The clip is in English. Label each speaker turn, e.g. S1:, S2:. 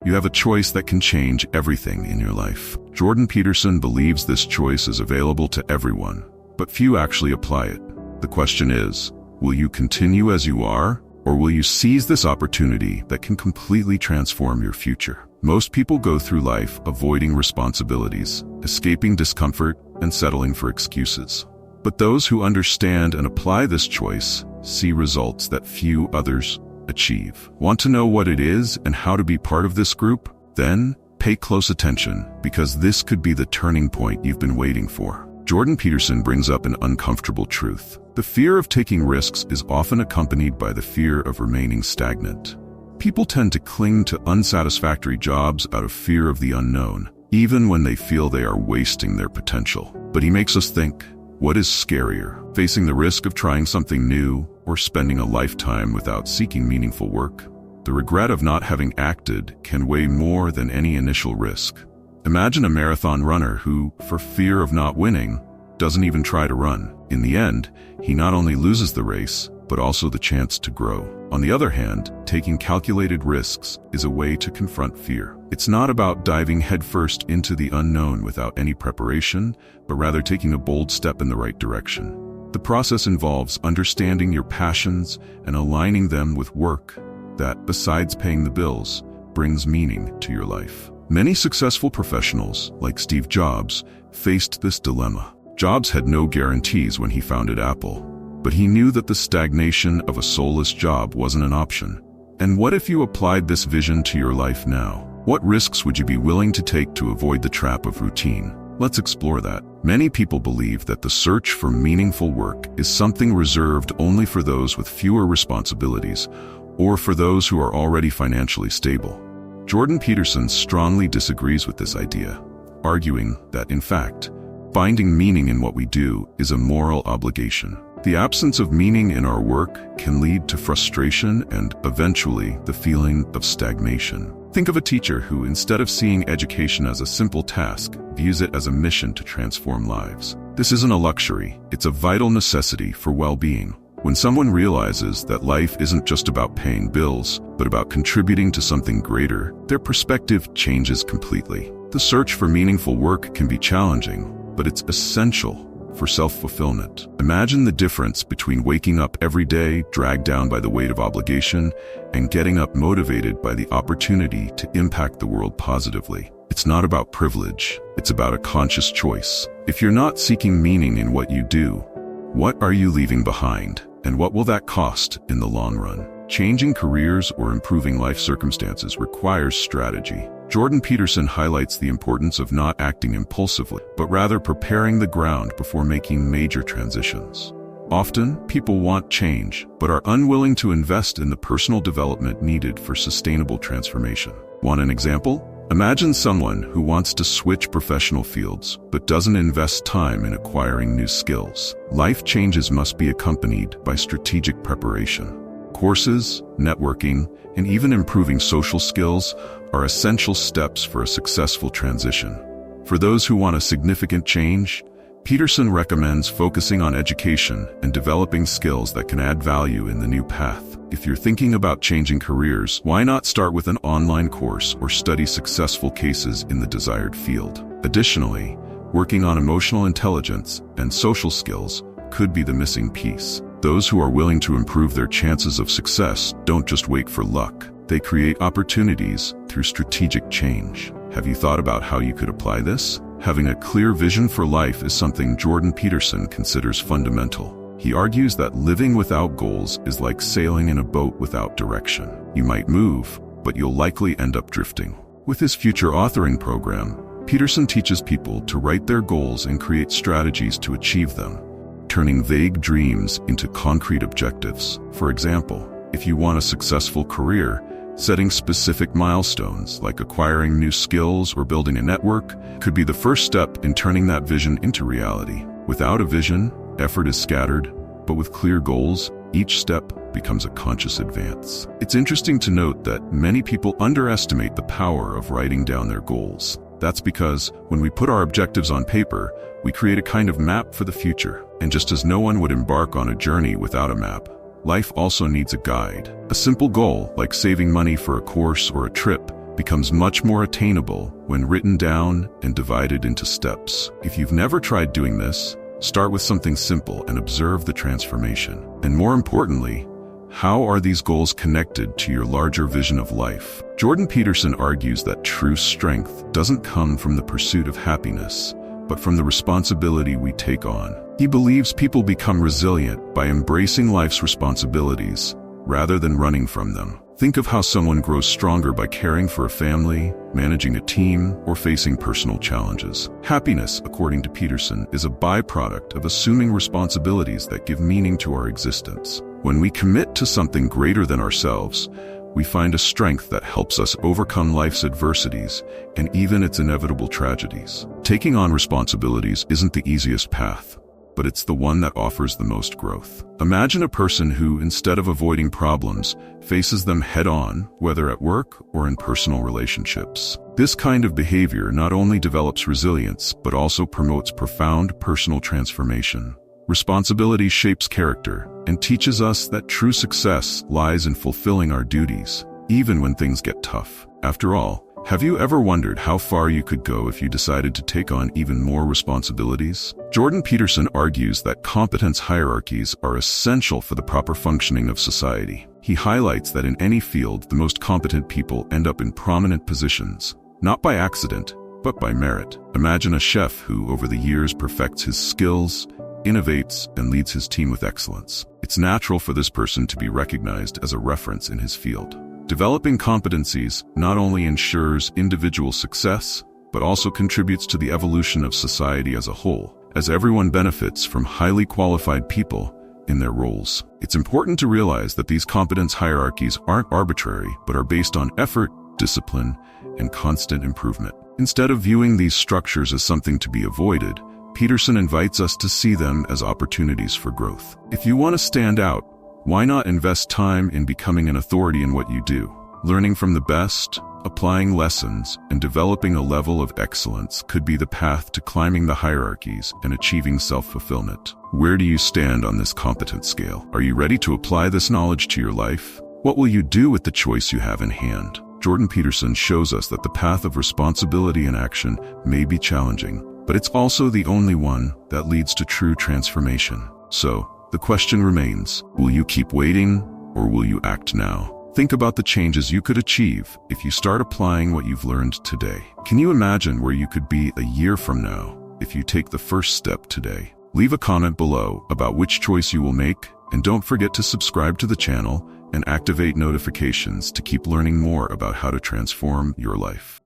S1: You have a choice that can change everything in your life. Jordan Peterson believes this choice is available to everyone, but few actually apply it. The question is, will you continue as you are, or will you seize this opportunity that can completely transform your future? Most people go through life avoiding responsibilities, escaping discomfort, and settling for excuses. But those who understand and apply this choice see results that few others achieve. Want to know what it is and how to be part of this group? Then pay close attention, because this could be the turning point you've been waiting for. Jordan Peterson brings up an uncomfortable truth. The fear of taking risks is often accompanied by the fear of remaining stagnant. People tend to cling to unsatisfactory jobs out of fear of the unknown, even when they feel they are wasting their potential. But he makes us think, what is scarier, facing the risk of trying something new or spending a lifetime without seeking meaningful work? The regret of not having acted can weigh more than any initial risk. Imagine a marathon runner who, for fear of not winning, doesn't even try to run. In the end, he not only loses the race, but also the chance to grow. On the other hand, taking calculated risks is a way to confront fear. It's not about diving headfirst into the unknown without any preparation, but rather taking a bold step in the right direction. The process involves understanding your passions and aligning them with work that, besides paying the bills, brings meaning to your life. Many successful professionals, like Steve Jobs, faced this dilemma. Jobs had no guarantees when he founded Apple, but he knew that the stagnation of a soulless job wasn't an option. And what if you applied this vision to your life now? What risks would you be willing to take to avoid the trap of routine? Let's explore that. Many people believe that the search for meaningful work is something reserved only for those with fewer responsibilities, or for those who are already financially stable. Jordan Peterson strongly disagrees with this idea, arguing that, in fact, finding meaning in what we do is a moral obligation. The absence of meaning in our work can lead to frustration and, eventually, the feeling of stagnation. Think of a teacher who, instead of seeing education as a simple task, views it as a mission to transform lives. This isn't a luxury, it's a vital necessity for well-being. When someone realizes that life isn't just about paying bills, but about contributing to something greater, their perspective changes completely. The search for meaningful work can be challenging, but it's essential for self-fulfillment. Imagine the difference between waking up every day dragged down by the weight of obligation and getting up motivated by the opportunity to impact the world positively. It's not about privilege, it's about a conscious choice. If you're not seeking meaning in what you do, what are you leaving behind? And what will that cost in the long run? Changing careers or improving life circumstances requires strategy. Jordan Peterson highlights the importance of not acting impulsively, but rather preparing the ground before making major transitions. Often, people want change, but are unwilling to invest in the personal development needed for sustainable transformation. Want an example? Imagine someone who wants to switch professional fields, but doesn't invest time in acquiring new skills. Life changes must be accompanied by strategic preparation. Courses, networking, and even improving social skills are essential steps for a successful transition. For those who want a significant change, Peterson recommends focusing on education and developing skills that can add value in the new path. If you're thinking about changing careers, why not start with an online course or study successful cases in the desired field? Additionally, working on emotional intelligence and social skills could be the missing piece. Those who are willing to improve their chances of success don't just wait for luck. They create opportunities through strategic change. Have you thought about how you could apply this? Having a clear vision for life is something Jordan Peterson considers fundamental. He argues that living without goals is like sailing in a boat without direction. You might move, but you'll likely end up drifting. With his future authoring program, Peterson teaches people to write their goals and create strategies to achieve them, turning vague dreams into concrete objectives. For example, if you want a successful career, setting specific milestones like acquiring new skills or building a network could be the first step in turning that vision into reality. Without a vision, effort is scattered, but with clear goals, each step becomes a conscious advance. It's interesting to note that many people underestimate the power of writing down their goals. That's because when we put our objectives on paper, we create a kind of map for the future. And just as no one would embark on a journey without a map, life also needs a guide. A simple goal, like saving money for a course or a trip, becomes much more attainable when written down and divided into steps. If you've never tried doing this, start with something simple and observe the transformation. And more importantly, how are these goals connected to your larger vision of life? Jordan Peterson argues that true strength doesn't come from the pursuit of happiness, but from the responsibility we take on. He believes people become resilient by embracing life's responsibilities rather than running from them. Think of how someone grows stronger by caring for a family, managing a team, or facing personal challenges. Happiness, according to Peterson, is a byproduct of assuming responsibilities that give meaning to our existence. When we commit to something greater than ourselves, we find a strength that helps us overcome life's adversities and even its inevitable tragedies. Taking on responsibilities isn't the easiest path, but it's the one that offers the most growth. Imagine a person who, instead of avoiding problems, faces them head-on, whether at work or in personal relationships. This kind of behavior not only develops resilience, but also promotes profound personal transformation. Responsibility shapes character and teaches us that true success lies in fulfilling our duties, even when things get tough. After all, have you ever wondered how far you could go if you decided to take on even more responsibilities? Jordan Peterson argues that competence hierarchies are essential for the proper functioning of society. He highlights that in any field, the most competent people end up in prominent positions, not by accident, but by merit. Imagine a chef who, over the years, perfects his skills, innovates, and leads his team with excellence. It's natural for this person to be recognized as a reference in his field. Developing competencies not only ensures individual success, but also contributes to the evolution of society as a whole, as everyone benefits from highly qualified people in their roles. It's important to realize that these competence hierarchies aren't arbitrary, but are based on effort, discipline, and constant improvement. Instead of viewing these structures as something to be avoided, Peterson invites us to see them as opportunities for growth. If you want to stand out, why not invest time in becoming an authority in what you do? Learning from the best, applying lessons, and developing a level of excellence could be the path to climbing the hierarchies and achieving self-fulfillment. Where do you stand on this competence scale? Are you ready to apply this knowledge to your life? What will you do with the choice you have in hand? Jordan Peterson shows us that the path of responsibility and action may be challenging, but it's also the only one that leads to true transformation. So, the question remains, will you keep waiting or will you act now? Think about the changes you could achieve if you start applying what you've learned today. Can you imagine where you could be a year from now if you take the first step today? Leave a comment below about which choice you will make, and don't forget to subscribe to the channel and activate notifications to keep learning more about how to transform your life.